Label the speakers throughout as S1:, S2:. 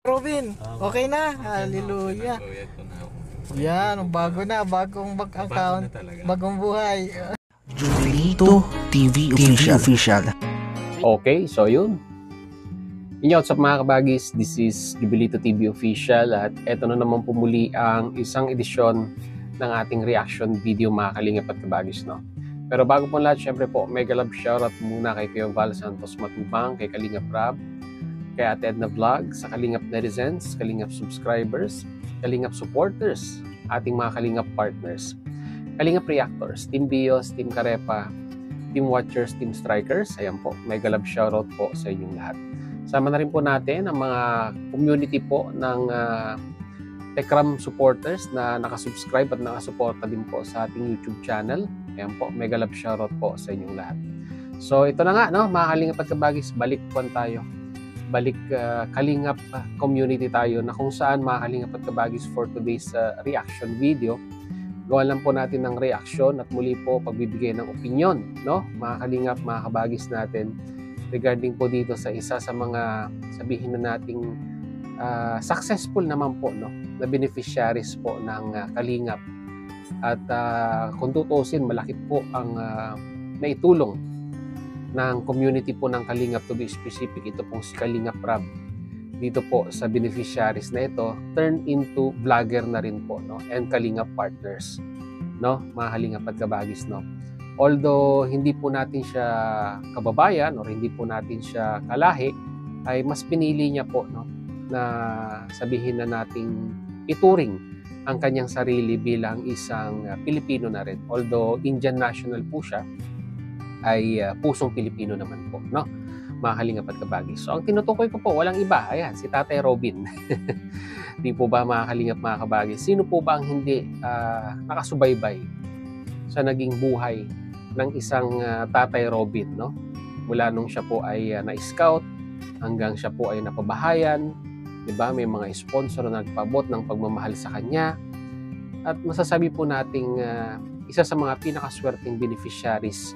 S1: Robin, okay na. Hallelujah. Yan, bagong account, bagong buhay.
S2: Jubilito TV Official.
S3: Okay, so yun. What's up mga kabagis? This is Jubilito TV Official at eto na naman po muli ang isang edisyon ng ating reaction video mga kalingap at kabagis, no? Pero bago po lahat, syempre po, mega love shoutout muna kay Kuya Val Santos Matubang, kay Kalingap Rab, kay Ate Edna Vlog, sa Kalingap Netizens, Kalingap Subscribers, Kalingap Supporters, ating mga Kalingap Partners, Kalingap Reactors, Team Bios, Team Karepa, Team Watchers, Team Strikers. Ayan po, mega love shoutout po sa inyong lahat. Sama na rin po natin ang mga community po ng Tekram supporters na nakasubscribe at nakasuporta din po sa ating YouTube channel. Ayan po, mega love shoutout po sa inyong lahat. So ito na nga, no, mga Kalingap at kabagis, balik po tayo. Balik Kalingap community tayo na kung saan mga Kalingap at kabagis for today's reaction video. Gawa lang po natin ng reaction at muli po pagbibigay ng opinion, no, mga Kalingap, mga kabagis natin regarding po dito sa isa sa mga sabihin na nating successful naman po, no, na beneficiaries po ng Kalingap. At kung tutusin, malaki po ang naitulong ng community po ng Kalingap, to be specific, ito pong si Kalingap Rab. Dito po sa beneficiaries na ito, turn into vlogger na rin po, no, and Kalingap partners, no, mga Kalingap at kabagis, no. Although hindi po natin siya kababayan or hindi po natin siya kalahi, ay mas pinili niya po, no, na sabihin na nating ituring ang kanyang sarili bilang isang Pilipino na rin. Although Indian national po siya, ay pusong Pilipino naman po, no, mga Kalingap at kabagis. So ang tinutukoy ko po, walang iba, ayan, si Tatay Robin. Di po ba mga Kalingap, mga kabagis, sino po ba ang hindi nakasubaybay sa naging buhay ng isang Tatay Robin, no? Mula nung siya po ay na-scout hanggang siya po ay napabahayan, di ba? May mga sponsor na nagpabot ng pagmamahal sa kanya. At masasabi po nating isa sa mga pinakaswerteng beneficiaries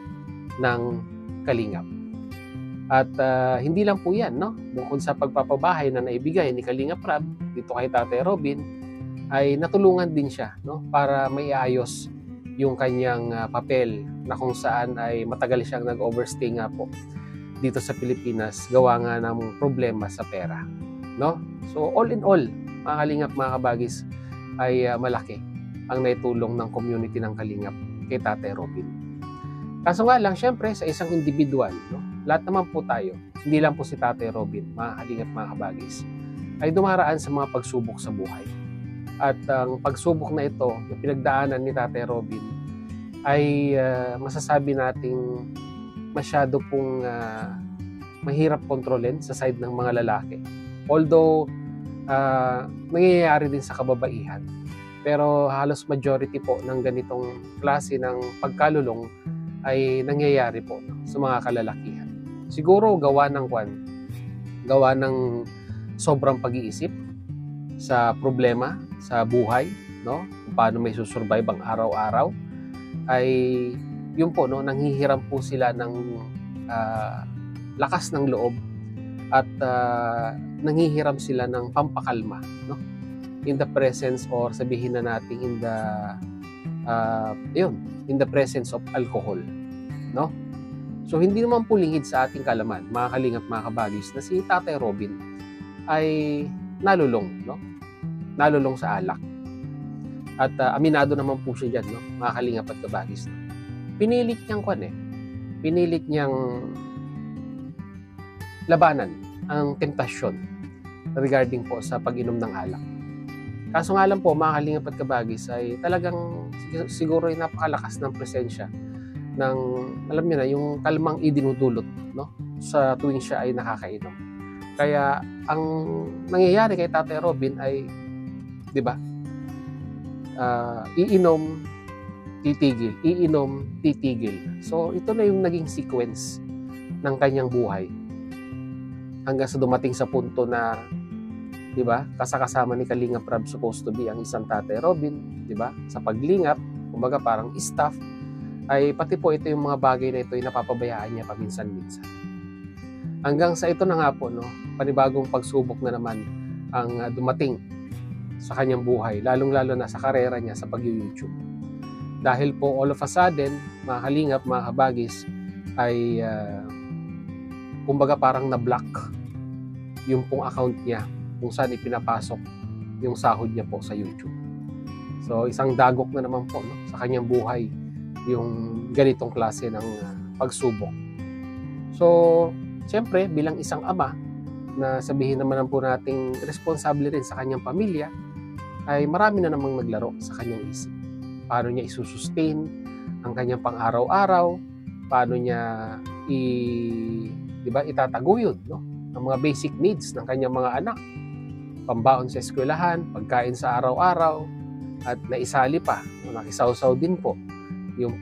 S3: ng Kalingap. At hindi lang po yan, no? Bukod sa pagpapabahay na naibigay ni Kalingap Rab dito kay Tatay Robin, ay natulungan din siya, no, para maiayos yung kanyang papel na kung saan ay matagal siyang nag-overstay nga po dito sa Pilipinas gawa nga ng problema sa pera, no? So all in all, mga Kalingap, mga kabagis, ay malaki ang naitulong ng community ng Kalingap kay Tatay Robin. Kaso nga lang, syempre, sa isang individual, no, lahat naman po tayo, hindi lang po si Tatay Robin, mga Kalingap, mga kabagis, ay dumaraan sa mga pagsubok sa buhay. At ang pagsubok na ito, na pinagdaanan ni Tatay Robin, ay masasabi nating masyado pong mahirap kontrolin sa side ng mga lalaki. Although, nangyayari din sa kababaihan. Pero halos majority po ng ganitong klase ng pagkalulong ay nangyayari po, no, sa mga kalalakihan. Siguro gawa ng sobrang pag-iisip sa problema sa buhay, no, kung paano may susurvive ang araw-araw, ay yun po, no, nanghihiram po sila ng lakas ng loob at nanghihiram sila ng pampakalma, no, in the presence, or sabihin na natin in the presence of alcohol, no? So hindi naman po lingid sa ating kalaman, mga Kalingap, mga kabagis, na si Tatay Robin ay nalulong, no? Nalulong sa alak. At aminado naman po siya diyan, no, mga Kalingap at kabagis. Pinilit niyang labanan ang tentasyon regarding po sa pag-inom ng alak. Kaso nga lang po, mga Kalingap at kabagis, ay talagang siguro ay napakalakas ng presensya ng, alam niyo na, yung kalmang idinudulot, no, sa tuwing siya ay nakakainom. Kaya ang nangyayari kay Tatay Robin ay, di ba, iinom, titigil, iinom, titigil. So ito na yung naging sequence ng kanyang buhay hanggang sa dumating sa punto na, di ba, kasama ni Kalingap Rab supposed to be ang isang Tatay Robin, di ba, sa paglingap, kumbaga parang staff, ay pati po ito yung mga bagay na ito ay napapabayaan niya paminsan-minsan. Hanggang sa ito na nga po, no, panibagong pagsubok na naman ang dumating sa kanyang buhay, lalong-lalo na sa karera niya sa pag-YouTube. Dahil po all of a sudden, mga kalingap, mga kabagis, ay kumbaga parang na-block yung pong account niya kung saan ipinapasok yung sahod niya po sa YouTube. So isang dagok na naman po, no, sa kanyang buhay yung ganitong klase ng pagsubok. So siyempre bilang isang ama na sabihin naman po nating responsable rin sa kanyang pamilya, ay marami na namang naglaro sa kanyang isip. Paano niya isusustain ang kanyang pang-araw-araw, paano niya itataguyod, no, ang mga basic needs ng kanyang mga anak, pambaon sa eskwelahan, pagkain sa araw-araw, at naisali pa, nakisawsaw din po yung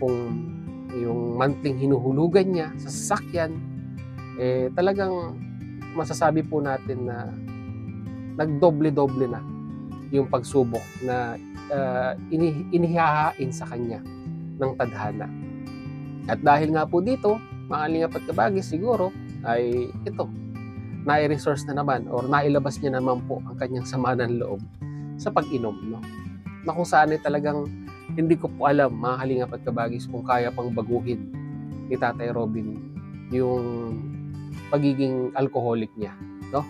S3: monthly hinuhulugan niya sa sasakyan. Talagang masasabi po natin na nagdoble-doble na yung pagsubok na inihahain sa kanya ng tadhana. At dahil nga po dito, mga kalingap at kabagis, siguro ay ito, nai-resource na naman or nailabas niya naman po ang kanyang sama ng loob sa pag-inom, no? Na kung saan ay talagang hindi ko po alam, mga kalingap at kabagis, kung kaya pang baguhin ni Tatay Robin yung pagiging alcoholic niya, no?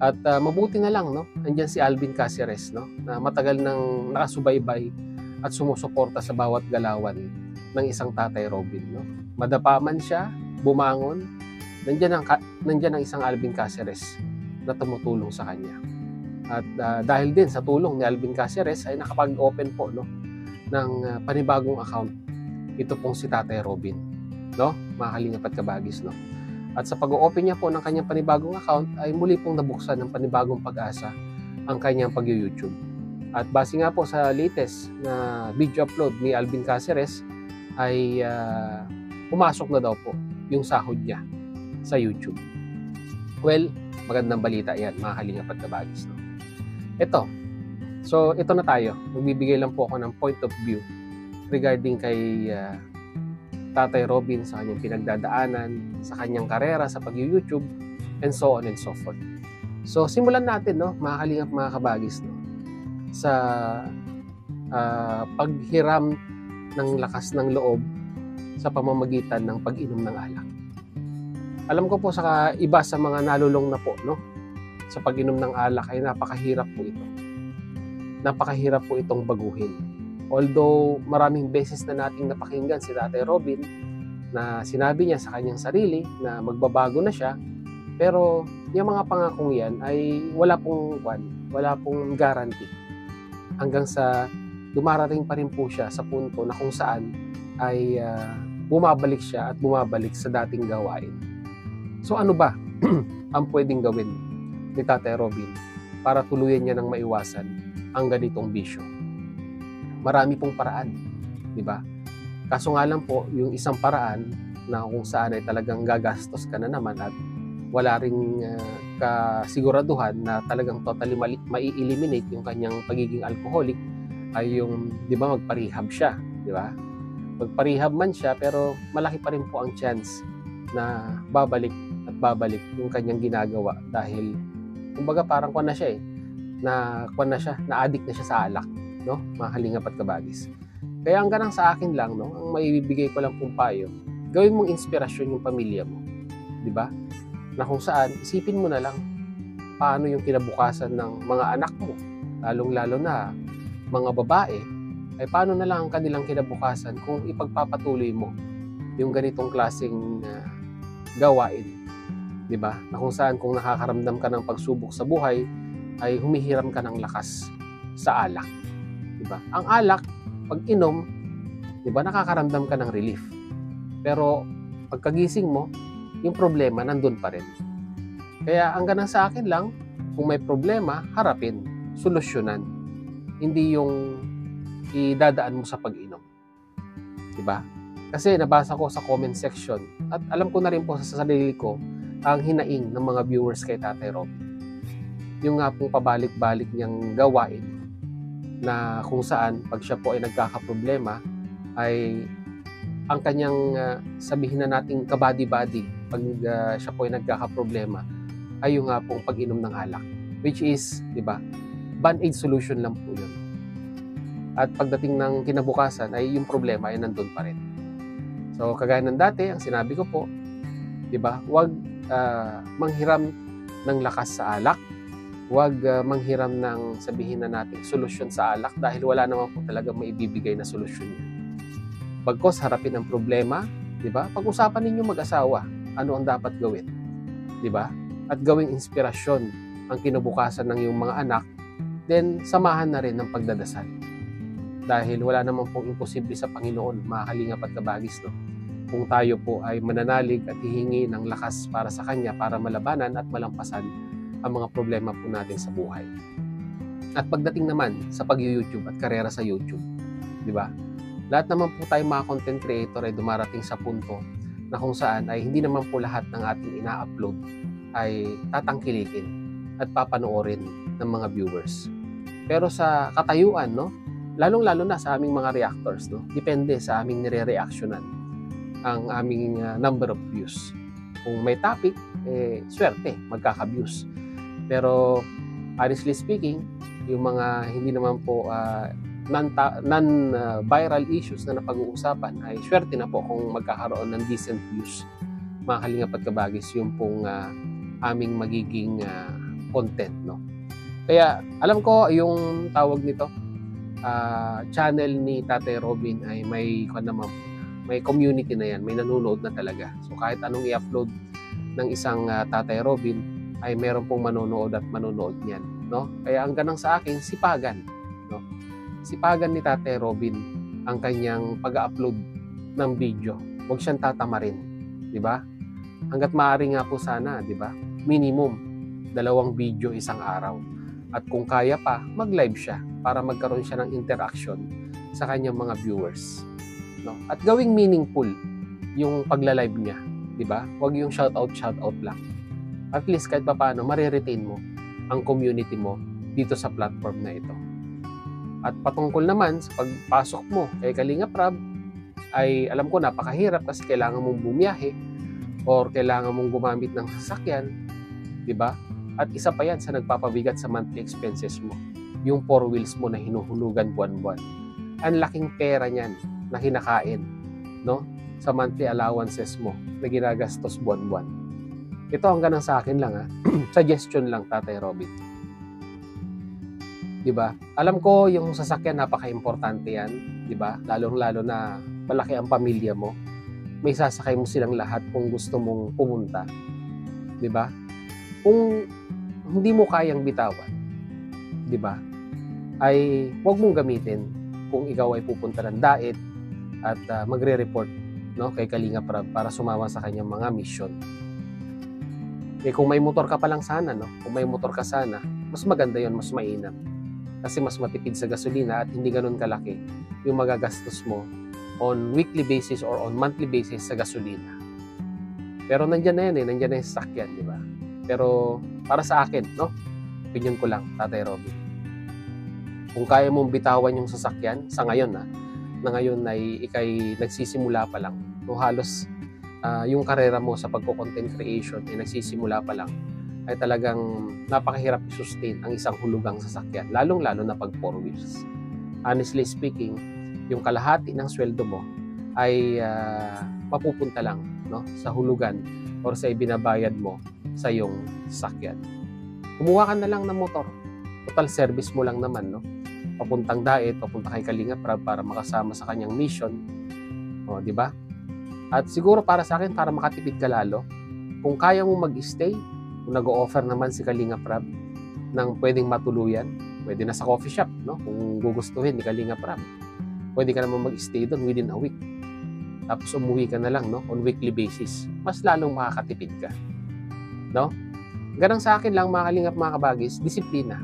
S3: At mabuti na lang, no, andyan si Alvin Caceres, no, na matagal nang nakasubaybay at sumusuporta sa bawat galawan ng isang Tatay Robin, no. Madapa man siya, bumangon, nandiyan ang isang Alvin Caceres na tumutulong sa kanya. At dahil din sa tulong ni Alvin Caceres ay nakapag-open po, no, ng panibagong account ito pong si Tatay Robin, no, mga kalingap at kabagis, no. At sa pag-open niya po ng kanyang panibagong account ay muli pong nabuksan ng panibagong pag-asa ang kanyang pag-YouTube. At base nga po sa latest na video upload ni Alvin Caceres ay pumasok na daw po yung sahod niya sa YouTube. Well, magandang balita yan, mga kalingap at kabagis, no? Ito. So, ito na tayo. Magbibigay lang po ako ng point of view regarding kay Tatay Robin sa kanyang pinagdadaanan, sa kanyang karera sa pag-YouTube, and so on and so forth. So, simulan natin, no, mga kalingap, mga kabagis, no, sa paghiram ng lakas ng loob sa pamamagitan ng pag-inom ng alak. Alam ko po sa iba sa mga nalulong na po, no, sa pag-inom ng alak ay napakahirap po ito. Napakahirap po itong baguhin. Although maraming beses na nating napakinggan si Tatay Robin na sinabi niya sa kanyang sarili na magbabago na siya, pero yung mga pangakong yan ay wala pong guarantee. Hanggang sa dumarating pa rin po siya sa punto na kung saan ay bumabalik siya at bumabalik sa dating gawain. So ano ba ang pwedeng gawin ni Tatay Robin para tuluyan niya ng maiwasan ang ganitong bisyo? Marami pong paraan, di ba? Kaso nga lang po, yung isang paraan na kung saan ay talagang gagastos ka na naman at wala ring kasiguraduhan na talagang totally mai-eliminate yung kanyang pagiging alcoholic ay yung, di ba, magparehab siya, di ba? Magparehab man siya, pero malaki pa rin po ang chance na babalik at babalik yung kanyang ginagawa dahil, kumbaga, parang na siya na-addict na siya sa alak, no, mga kalingap at kabagis. Kaya ang ganang sa akin lang, no, ang maibibigay ko lang pong payo, gawin mong inspirasyon yung pamilya mo, di ba? Na kung saan, isipin mo na lang paano yung kinabukasan ng mga anak mo, lalong-lalo na mga babae, ay paano na lang ang kanilang kinabukasan kung ipagpapatuloy mo yung ganitong klaseng gawain, di ba? Na kung saan, kung nakakaramdam ka ng pagsubok sa buhay, ay humihiram ka ng lakas sa alak. Diba? Ang alak, pag inom, diba, nakakaramdam ka ng relief. Pero pagkagising mo, yung problema nandun pa rin. Kaya ang ganang sa akin lang, kung may problema, harapin, solusyonan. Hindi yung idadaan mo sa pag-inom. Diba? Kasi nabasa ko sa comment section at alam ko na rin po sa sarili ko ang hinaing ng mga viewers kay Tatay Robin. Yung nga pong pabalik-balik niyang gawain na kung saan pag siya po ay nagkakaproblema ay ang kanyang sabihin na nating kabady-body pag siya po ay nagkakaproblema ay yung nga pong pag-inom ng alak. which is, di ba, band-aid solution lang po yun. At pagdating ng kinabukasan ay yung problema ay nandun pa rin. So kagaya ng dati, ang sinabi ko po, di ba, huwag manghiram ng lakas sa alak, huwag manghiram ng sabihin na natin solusyon sa alak dahil wala naman po talaga maibibigay na solusyon niya. Bagkos harapin ang problema, di ba? Pag-usapan ninyo mag-asawa, ano ang dapat gawin, di ba? At gawing inspirasyon ang kinabukasan ng iyong mga anak, then samahan na rin ng pagdadasal. Dahil wala naman pong imposible sa Panginoon, mga kalingap at kabagis, no? Kung tayo po ay mananalig at hihingi ng lakas para sa Kanya para malabanan at malampasan ang mga problema po natin sa buhay. At pagdating naman sa pag-YouTube at karera sa YouTube, di ba? Lahat naman po tayo mga content creator ay dumarating sa punto na kung saan ay hindi naman po lahat ng ating ina-upload ay tatangkilikin at papanoorin ng mga viewers. Pero sa katayuan, no? Lalong-lalo na sa aming mga reactors, no? Depende sa aming nire-reactionan ang aming number of views. Kung may topic, swerte, magkaka-views. Pero honestly speaking, yung mga hindi naman po non-viral issues na napag-uusapan ay swerte na po kung magkakaroon ng decent views. Mga kalingap at kabagis, yung pong aming magiging content, no? Kaya alam ko yung tawag nito, channel ni Tatay Robin ay may community na yan, may nanonood na talaga. So kahit anong i-upload ng isang Tatay Robin ay meron pong manonood at manonood niyan, no? Kaya ang ganang sa akin, sipagan, no? Sipagan ni Tatay Robin ang kanyang pag-upload ng video. Huwag siyang tatamarin, di ba? Hangga't maaari nga po sana, di ba? Minimum 2 video isang araw. At kung kaya pa, mag-live siya para magkaroon siya ng interaction sa kanyang mga viewers, no? At gawing meaningful yung pagla-live niya, di ba? Huwag yung shoutout lang. At least kahit paano, mariretain mo ang community mo dito sa platform na ito. At patungkol naman sa pagpasok mo kay Kalinga Prab, ay alam ko napakahirap kasi kailangan mong bumiyahe or kailangan mong gumamit ng sasakyan, di ba? At isa pa yan sa nagpapabigat sa monthly expenses mo, yung 4 wheels mo na hinuhulugan buwan-buwan. Ang laking pera niyan na kinakain, no? Sa monthly allowances mo na ginagastos buwan-buwan. Ito ang ganang sa akin lang, ha? Suggestion lang, Tatay Robin. Diba? Alam ko yung sasakyan napaka-importante yan, diba? Lalong-lalo na malaki ang pamilya mo. May sasakay mo silang lahat kung gusto mong pumunta. Diba? Kung hindi mo kayang bitawan, diba? Ay huwag mong gamitin kung ikaw ay pupunta ng daet at magre-report, no, kay Kalinga Prab para sumama sa kanyang mga mission. Kung may motor ka pa lang sana, no? Kung may motor ka sana, mas maganda yon, mas mainam. Kasi mas matipid sa gasolina at hindi ganun kalaki yung magagastos mo on weekly basis or on monthly basis sa gasolina. Pero nandyan na yan, nandyan na yung sasakyan, di ba? Pero para sa akin, no? Opinion ko lang, Tatay Robin. Kung kaya mong bitawan yung sasakyan, sa ngayon, na ngayon ay ikay nagsisimula pa lang. Kung halos yung karera mo sa pagko-content creation ay nagsisimula pa lang, ay talagang napakahirap i-sustain ang isang hulugang sasakyan, lalong-lalo na pag 4 wheels. Honestly speaking, yung kalahati ng sweldo mo ay mapupunta lang, no, sa hulugan or sa ibinabayad mo sa iyong sasakyan. Kumuha ka na lang ng motor. Total service mo lang naman, no? Papuntang daet, papunta kay Kalinga Prab para makasama sa kanyang mission. O, di ba? At siguro para sa akin, para makatipid ka lalo, kung kaya mo mag-stay, kung nag-o-offer naman si Kalinga Prab ng pwedeng matuluyan, pwede na sa coffee shop, no? Kung gugustuhin ni Kalinga Prab, pwede ka naman mag-stay doon within a week. Tapos umuwi ka na lang, no? On weekly basis. Mas lalong makakatipid ka, no? Ganang sa akin lang, mga kalingap, mga kabagis, disiplina.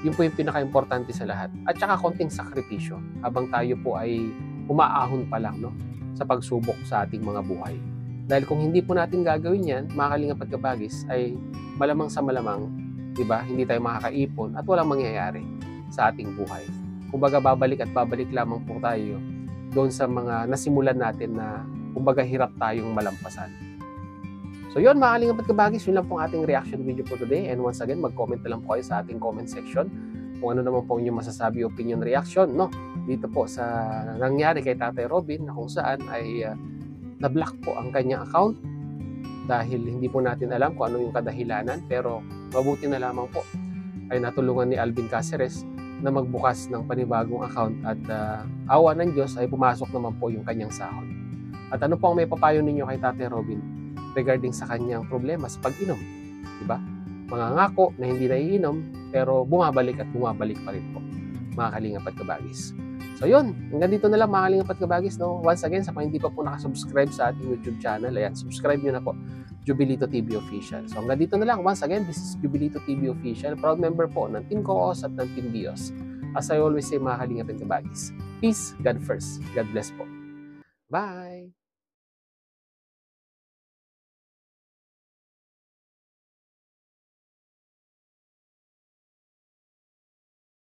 S3: Yun po yung pinaka-importante sa lahat. At saka konting sakripisyo habang tayo po ay umaahon pa lang, no, sa pagsubok sa ating mga buhay. Dahil kung hindi po natin gagawin yan, mga kalingap at kabagis, ay malamang sa malamang, diba, hindi tayo makakaipon at walang mangyayari sa ating buhay. Kumbaga babalik at babalik lamang po tayo doon sa mga nasimulan natin na kumbaga hirap tayong malampasan. So yun, mga kalingap at kabagis, yun lang pong ating reaction video for today. And once again, mag-comment na lang po kayo sa ating comment section kung ano naman po inyong masasabi, opinion, reaction, no? Dito po sa nangyari kay Tatay Robin na kung saan ay na-block po ang kanyang account dahil hindi po natin alam kung ano yung kadahilanan. Pero mabuti na lamang po ay natulungan ni Alvin Caceres na magbukas ng panibagong account at awa ng Diyos ay pumasok naman po yung kanyang sahod. At ano po ang may papayo ninyo kay Tatay Robin regarding sa kanyang problema sa pag-inom? Diba? Mangangako na hindi naiinom pero bumabalik at bumabalik pa rin po, mga kalingap at kabagis. So yun, hanggang dito na lang mga kalingap at kabagis, no? Once again, sa mga hindi pa po nakasubscribe sa ating YouTube channel, ayan, subscribe nyo na po, Jubilito TV Official. So hanggang dito na lang, once again, this is Jubilito TV Official, proud member po ng Team Koos at ng Team Bios. As I always say, mga kalingap at kabagis, peace, God first, God bless po. Bye!